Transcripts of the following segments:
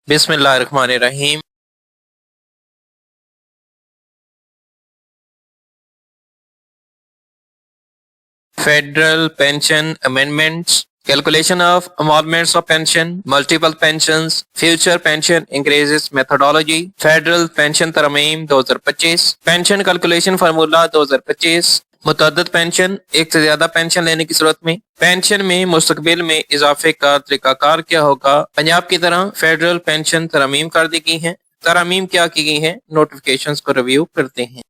بسم اللہ الرحمن الرحیم۔ Federal Pension Amendments, calculation of emoluments of pension, multiple pensions, future pension increases methodology, Federal Pension ترمیم 2025، pension calculation formula 2025، متعدد pension, ایک سے زیادہ پینشن لینے کی صورت میں پینشن میں مستقبل میں اضافے کا طریقہ کار کیا ہوگا۔ پنجاب کی طرح فیڈرل پینشن ترمیم کر دی گئی ہیں۔ ترامیم کیا کی گئی ہیں، نوٹیفیکیشنز کو ریویو کرتے ہیں۔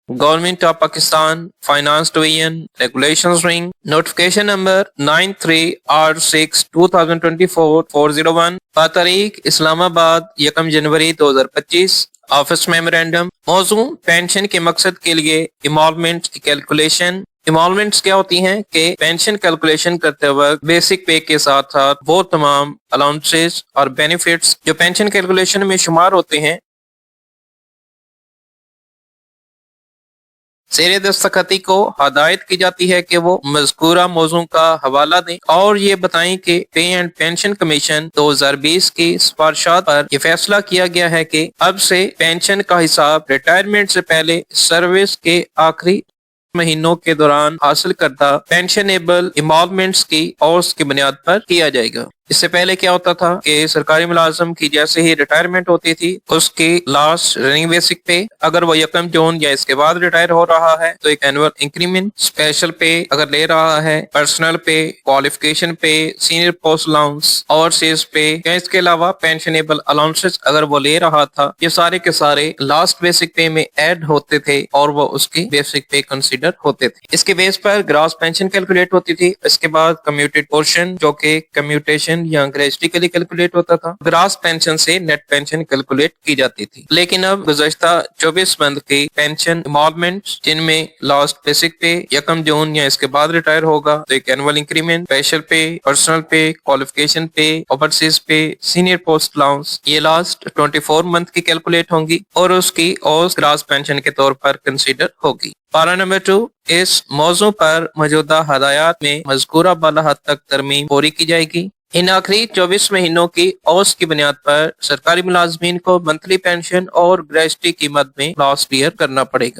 Government of Pakistan finance division regulations wing notification number 93R6/2024-401 بتاریخ Islamabad 1 January 2025، office memorandum. موضوع پینشن کے مقصد کے لیے ایمالومنٹ کی کیلکولیشن۔ ایمالومنٹس کیا ہوتی ہیں کہ پینشن کیلکولیشن کرتے وقت بیسک پے کے ساتھ ساتھ وہ تمام الاؤنسز اور بینیفٹس جو پینشن کیلکولیشن میں شمار ہوتے ہیں زیر دستخطی کو ہدایت کی جاتی ہے کہ وہ مذکورہ موضوع کا حوالہ دیں اور یہ بتائیں کہ پے اینڈ پینشن کمیشن 2020 کی سفارشات پر یہ فیصلہ کیا گیا ہے کہ اب سے پینشن کا حساب ریٹائرمنٹ سے پہلے سروس کے آخری مہینوں کے دوران حاصل کردہ پینشنیبل ایمالومنٹس کی اوس کی بنیاد پر کیا جائے گا۔ اس سے پہلے کیا ہوتا تھا کہ سرکاری ملازم کی جیسے ہی ریٹائرمنٹ ہوتی تھی اس کی لاسٹ رننگ بیسک پے اگر وہ 1 جون یا اس کے بعد ریٹائر ہو رہا ہے تو ایک اینول انکریمنٹ، اسپیشل پے اگر لے رہا ہے، پرسنل پے، کوالیفیکیشن پے، سینئر پوسٹ الاؤنس، اوورسیز پے یا اس کے علاوہ پینشنیبل الاؤنسز اگر وہ لے رہا تھا، یہ سارے کے سارے لاسٹ بیسک پے میں ایڈ ہوتے تھے اور وہ اس کی بیسک پے کنسیڈر ہوتے تھے۔ اس کے بیس پر گراس پینشن کیلکولیٹ ہوتی تھی۔ اس کے بعد کمیوٹیڈ پورشن جو کہ کمیوٹیشن یا گریجویٹیکلی کیلکولیٹ ہوتا تھا، گراس پینشن سے نیٹ پینشن کیلکولیٹ کی جاتی تھی۔ لیکن اب گزشتہ 24 منتھ کی پینشن ایمالومنٹ جن میں لاسٹ بیسک پے 1 جون یا اس کے بعد ریٹائر ہوگا تو ایک اینول انکریمنٹ، اسپیشل پے، پرسنل پے، کوالیفیکیشن پے، اوورسیز پے، سینئر پوسٹ الاؤنس، یہ لاسٹ 24 منتھ کی کیلکولیٹ ہوں گی اور اس کی اوس گراس پینشن کے طور پر کنسیڈر ہوگی۔ پارا نمبر 2، اس موضوع پر موجودہ ہدایات میں مذکورہ بالا حد تک ترمیم پوری کی جائے گی۔ ان آخری 24 مہینوں کی اوس کی بنیاد پر سرکاری ملازمین کو منتھلی پینشن اور گریجویٹی قیمت میں لاس بیئر کرنا پڑے گا۔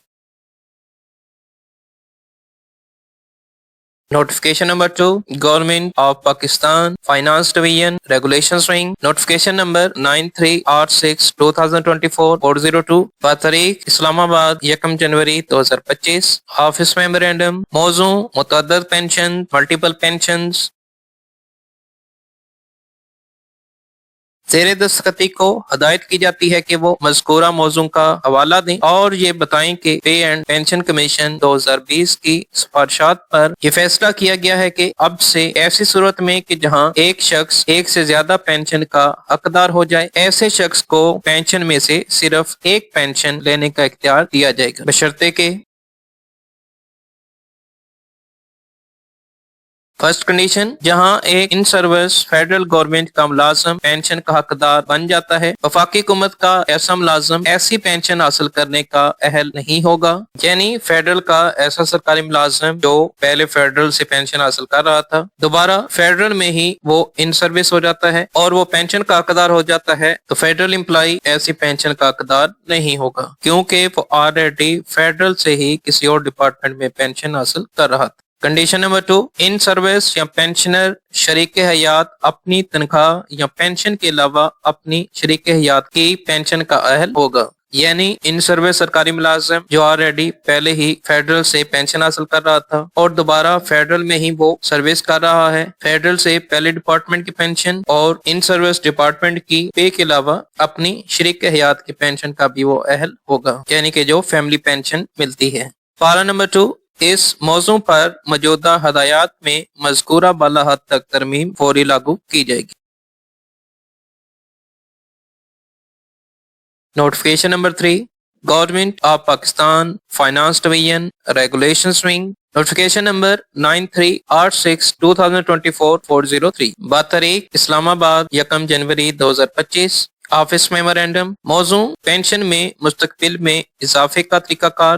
Notification number 2، government of Pakistan finance division regulations wing notification number 93R6/2024-402 بتاریخ اسلام آباد 1 جنوری 2025، آفس میمورینڈم۔ موضوع متعدد پینشن، ملٹیپل پینشنز۔ زیر دستخطی کو ہدایت کی جاتی ہے کہ وہ مذکورہ موضوع کا حوالہ دیں اور یہ بتائیں کہ پے اینڈ پینشن کمیشن 2020 کی سفارشات پر یہ فیصلہ کیا گیا ہے کہ اب سے ایسی صورت میں کہ جہاں ایک شخص ایک سے زیادہ پینشن کا حقدار ہو جائے، ایسے شخص کو پینشن میں سے صرف ایک پینشن لینے کا اختیار دیا جائے گا، بشرطے کہ فرسٹ کنڈیشن، جہاں ایک ان سروس فیڈرل گورنمنٹ کا ملازم پینشن کا حقدار بن جاتا ہے، وفاقی حکومت کا ایسا ملازم ایسی پینشن حاصل کرنے کا اہل نہیں ہوگا۔ یعنی فیڈرل کا ایسا سرکاری ملازم جو پہلے فیڈرل سے پینشن حاصل کر رہا تھا، دوبارہ فیڈرل میں ہی وہ ان سروس ہو جاتا ہے اور وہ پینشن کا حقدار ہو جاتا ہے تو فیڈرل امپلائی ایسی پینشن کا حقدار نہیں ہوگا کیونکہ وہ آلریڈی فیڈرل سے ہی کسی اور ڈپارٹمنٹ میں پینشن حاصل کر رہا تھا۔ کنڈیشن نمبر 2، ان سروس یا پینشنر شریک حیات اپنی تنخواہ یا پینشن کے علاوہ اپنی شریک حیات کی پینشن کا اہل ہوگا۔ یعنی ان سروس سرکاری ملازم جو آلریڈی پہلے ہی فیڈرل سے پینشن حاصل کر رہا تھا اور دوبارہ فیڈرل میں ہی وہ سروس کر رہا ہے، فیڈرل سے پہلے ڈپارٹمنٹ کی پینشن اور ان سروس ڈپارٹمنٹ کی پے کے علاوہ اپنی شریک حیات کی پینشن کا بھی وہ اہل ہوگا، یعنی کہ جو فیملی پینشن ملتی ہے۔ پارا نمبر 2، اس موضوع پر موجودہ ہدایات میں مذکورہ بالا حد تک ترمیم فوری لاگو کی جائے گی۔ Notification number 3، government of Pakistan finance division regulations wing notification number 93R6/2024-403 بتاریخ Islamabad 1 January 2025، office memorandum. موضوع پینشن میں مستقبل میں اضافے کا طریقہ کار۔